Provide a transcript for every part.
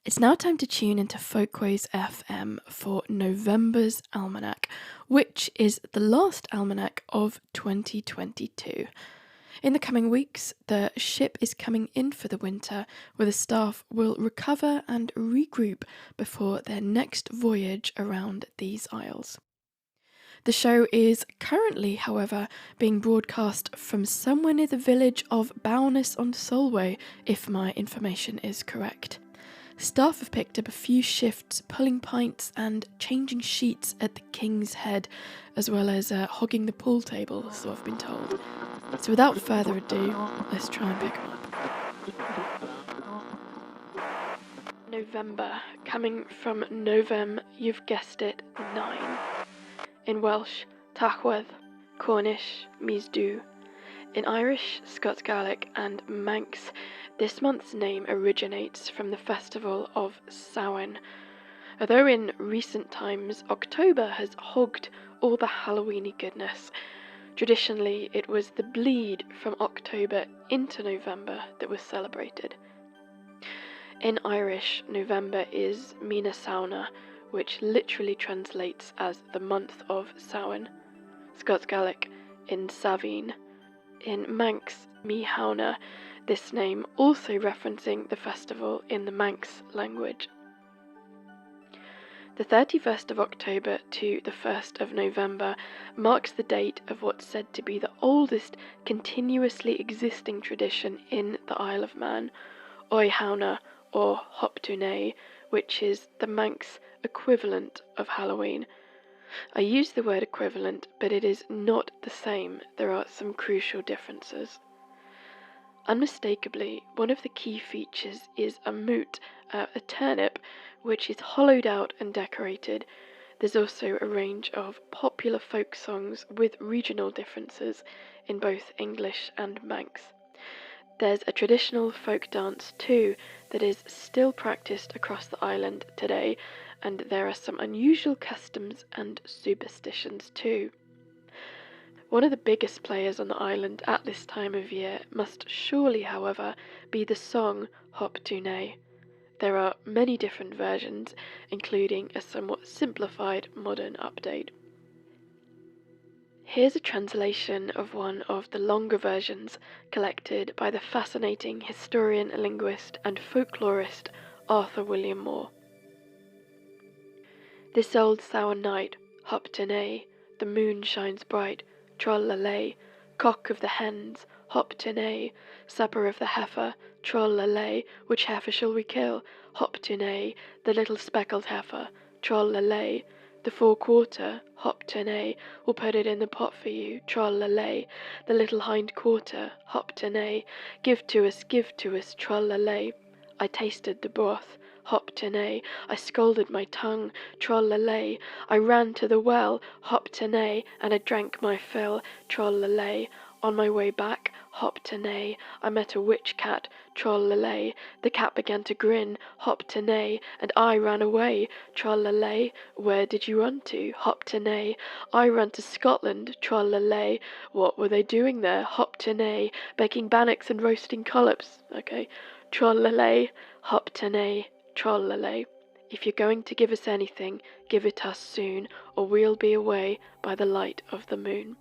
It's now time to tune into Folkways FM for November's Almanac, which is the last Almanac of 2022. In the coming weeks, the ship is coming in for the winter, where the staff will recover and regroup before their next voyage around these isles. The show is currently, however, being broadcast from somewhere near the village of Bowness-on-Solway, if my information is correct. Staff have picked up a few shifts pulling pints and changing sheets at the King's Head, as well as hogging the pool table, so I've been told. So without further ado, let's try and pick them up. November, coming from Novem, you've guessed it, 9. In Welsh, Tachwedd, Cornish, Misdu. In Irish, Scots Gaelic and Manx, this month's name originates from the festival of Samhain. Although in recent times October has hogged all the Halloweeny goodness, traditionally it was the bleed from October into November that was celebrated. In Irish, November is Mina Sauna, which literally translates as the month of Samhain. Scots Gaelic in Savine. In Manx, Mihauna, this name also referencing the festival in the Manx language. The 31st of October to the 1st of November marks the date of what's said to be the oldest continuously existing tradition in the Isle of Man, Oihauna or Hop-tu-naa, which is the Manx equivalent of Halloween. I use the word equivalent, but it is not the same. There are some crucial differences. Unmistakably, one of the key features is a moot, a turnip, which is hollowed out and decorated. There's also a range of popular folk songs with regional differences in both English and Manx. There's a traditional folk dance too that is still practiced across the island today, and there are some unusual customs and superstitions too. One of the biggest players on the island at this time of year must surely, however, be the song Hop-tu-naa. There are many different versions, including a somewhat simplified modern update. Here's a translation of one of the longer versions collected by the fascinating historian, linguist, and folklorist Arthur William Moore. This old sour night, Hop-tu-naa, the moon shines bright, troll-la-lay, cock of the hens, Hop-tu-naa, supper of the heifer, troll-la-lay, which heifer shall we kill? Hop-tu-naa, the little speckled heifer, troll-la-lay, the fore-quarter, Hop-tu-naa, we'll put it in the pot for you, troll-la-lay, the little hind-quarter, Hop-tu-naa, give to us, troll-la-lay. I tasted the broth, Hop-tu-naa, I scalded my tongue, troll-la-lay, I ran to the well, Hop-tu-naa, and I drank my fill, troll-la-lay. On my way back, Hop-tu-naa, I met a witch cat, troll-la-lay, the cat began to grin, Hop-tu-naa, and I ran away, troll-la-lay. Where did you run to? Hop-tu-naa, I ran to Scotland, troll-la-lay. What were they doing there? Hop-tu-naa, baking bannocks and roasting collops, okay, troll-la-lay, Hop-tu-naa, troll-la-lay. If you're going to give us anything, give it us soon, or we'll be away by the light of the moon.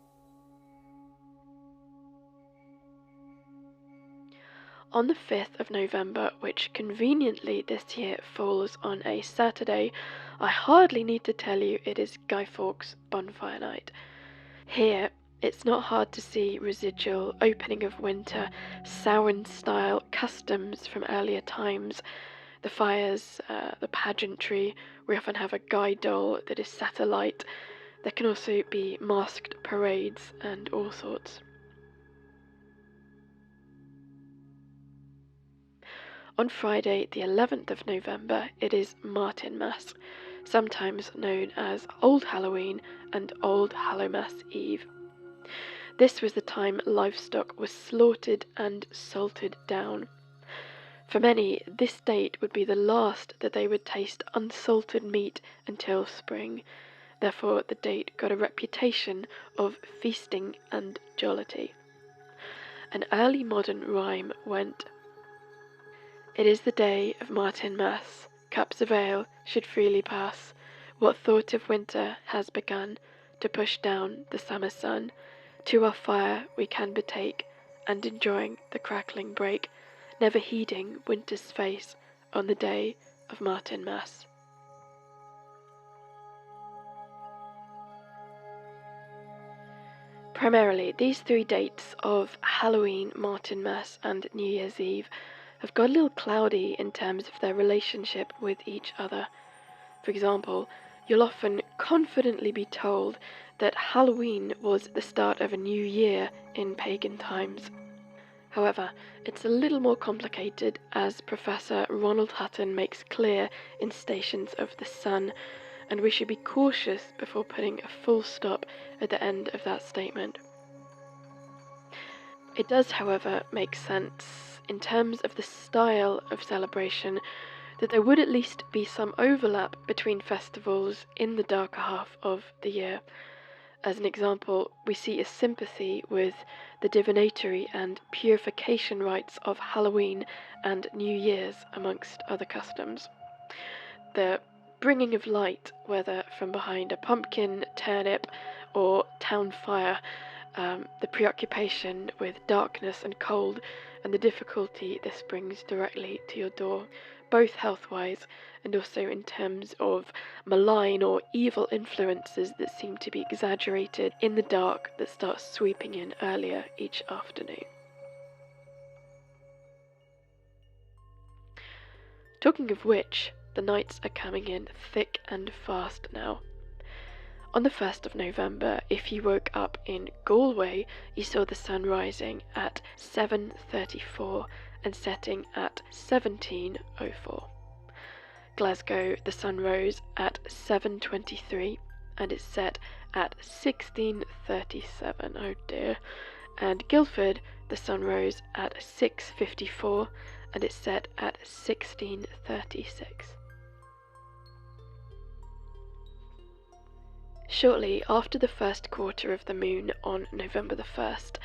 On the 5th of November, which conveniently this year falls on a Saturday, I hardly need to tell you it is Guy Fawkes bonfire night. Here, it's not hard to see residual opening of winter, Samhain-style customs from earlier times. The fires, the pageantry, we often have a Guy doll that is set alight. There can also be masked parades and all sorts. On Friday, the 11th of November, it is Martinmas, sometimes known as Old Halloween and Old Hallowmas Eve. This was the time livestock was slaughtered and salted down. For many, this date would be the last that they would taste unsalted meat until spring. Therefore, the date got a reputation of feasting and jollity. An early modern rhyme went, "It is the day of Martinmas, cups of ale should freely pass. What thought of winter has begun to push down the summer sun? To our fire we can betake, and enjoying the crackling break, never heeding winter's face on the day of Martinmas. Primarily, these 3 dates of Halloween, Martinmas, and New Year's Eve have got a little cloudy in terms of their relationship with each other. For example, you'll often confidently be told that Halloween was the start of a new year in pagan times. However, it's a little more complicated, as Professor Ronald Hutton makes clear in Stations of the Sun, and we should be cautious before putting a full stop at the end of that statement. It does, however, make sense in terms of the style of celebration that there would at least be some overlap between festivals in the darker half of the year. As an example, we see a sympathy with the divinatory and purification rites of Halloween and New Year's, amongst other customs. The bringing of light, whether from behind a pumpkin, turnip, or town fire, the preoccupation with darkness and cold, and the difficulty this brings directly to your door, both health-wise and also in terms of malign or evil influences that seem to be exaggerated in the dark that starts sweeping in earlier each afternoon. Talking of which, the nights are coming in thick and fast now. On the 1st of November, if you woke up in Galway, you saw the sun rising at 7:34 and setting at 17:04. Glasgow, the sun rose at 7:23 and it set at 16:37. Oh dear. And Guildford, the sun rose at 6:54 and it set at 16:36. Shortly after the first quarter of the moon on November the 1st,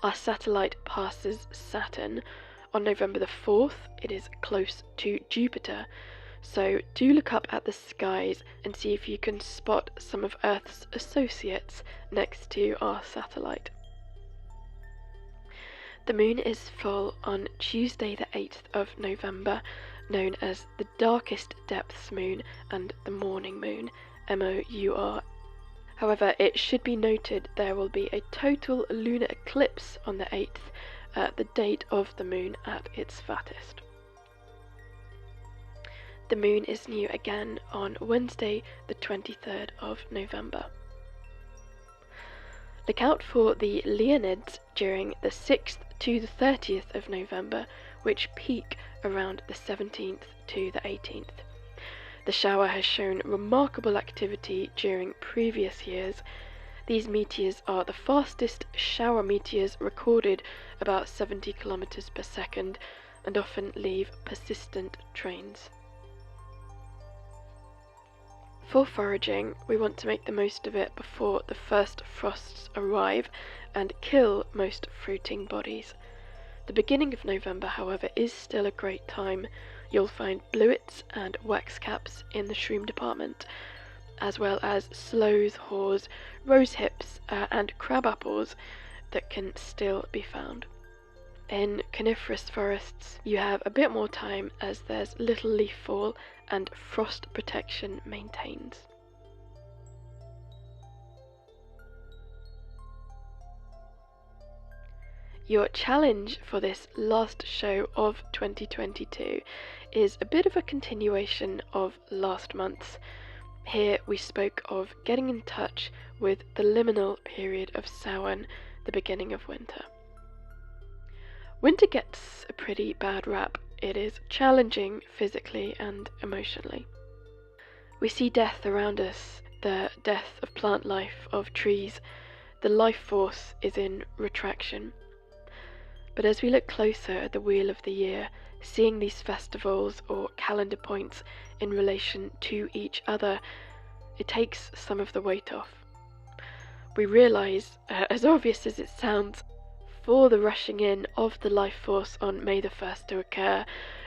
our satellite passes Saturn. On November the 4th, it is close to Jupiter, so do look up at the skies and see if you can spot some of Earth's associates next to our satellite. The moon is full on Tuesday the 8th of November, known as the darkest depths moon and the morning moon, MOUR. However, it should be noted there will be a total lunar eclipse on the 8th, the date of the moon at its fattest. The moon is new again on Wednesday the 23rd of November. Look out for the Leonids during the 6th to the 30th of November, which peak around the 17th to the 18th. The shower has shown remarkable activity during previous years. These meteors are the fastest shower meteors recorded, about 70 kilometers per second, and often leave persistent trains. For foraging, we want to make the most of it before the first frosts arrive and kill most fruiting bodies. The beginning of November, however, is still a great time. You'll find bluets and waxcaps in the shroom department, as well as sloes, haws, rosehips, and crabapples that can still be found. In coniferous forests, you have a bit more time as there's little leaf fall and frost protection maintains. Your challenge for this last show of 2022 is a bit of a continuation of last month's. Here we spoke of getting in touch with the liminal period of Samhain, the beginning of winter. Winter gets a pretty bad rap. It is challenging physically and emotionally. We see death around us, the death of plant life, of trees. The life force is in retraction. But as we look closer at the wheel of the year, seeing these festivals or calendar points in relation to each other, it takes some of the weight off. We realise, as obvious as it sounds, for the rushing in of the life force on May the 1st to occur,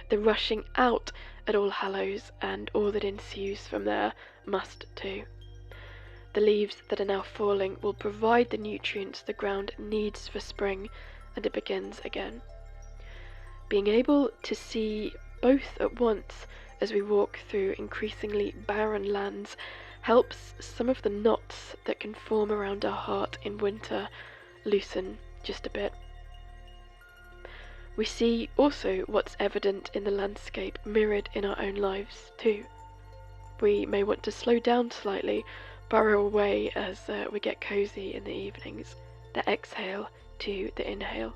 the rushing out at All Hallows, and all that ensues from there must too. The leaves that are now falling will provide the nutrients the ground needs for spring, and it begins again. Being able to see both at once as we walk through increasingly barren lands helps some of the knots that can form around our heart in winter loosen just a bit. We see also what's evident in the landscape mirrored in our own lives too. We may want to slow down slightly, burrow away as we get cozy in the evenings, the exhale to the inhale.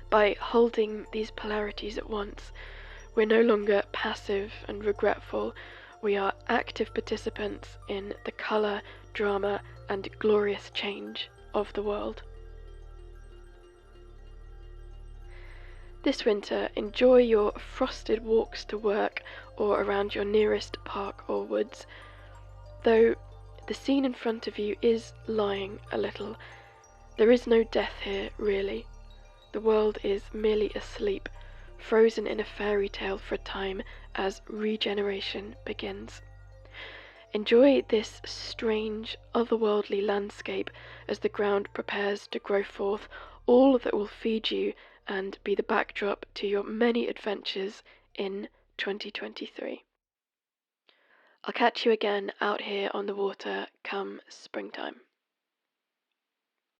By holding these polarities at once, we're no longer passive and regretful, we are active participants in the colour, drama and glorious change of the world. This winter, enjoy your frosted walks to work or around your nearest park or woods. Though the scene in front of you is lying a little, there is no death here, really. The world is merely asleep, frozen in a fairy tale for a time as regeneration begins. Enjoy this strange, otherworldly landscape as the ground prepares to grow forth all that will feed you and be the backdrop to your many adventures in 2023. I'll catch you again out here on the water come springtime.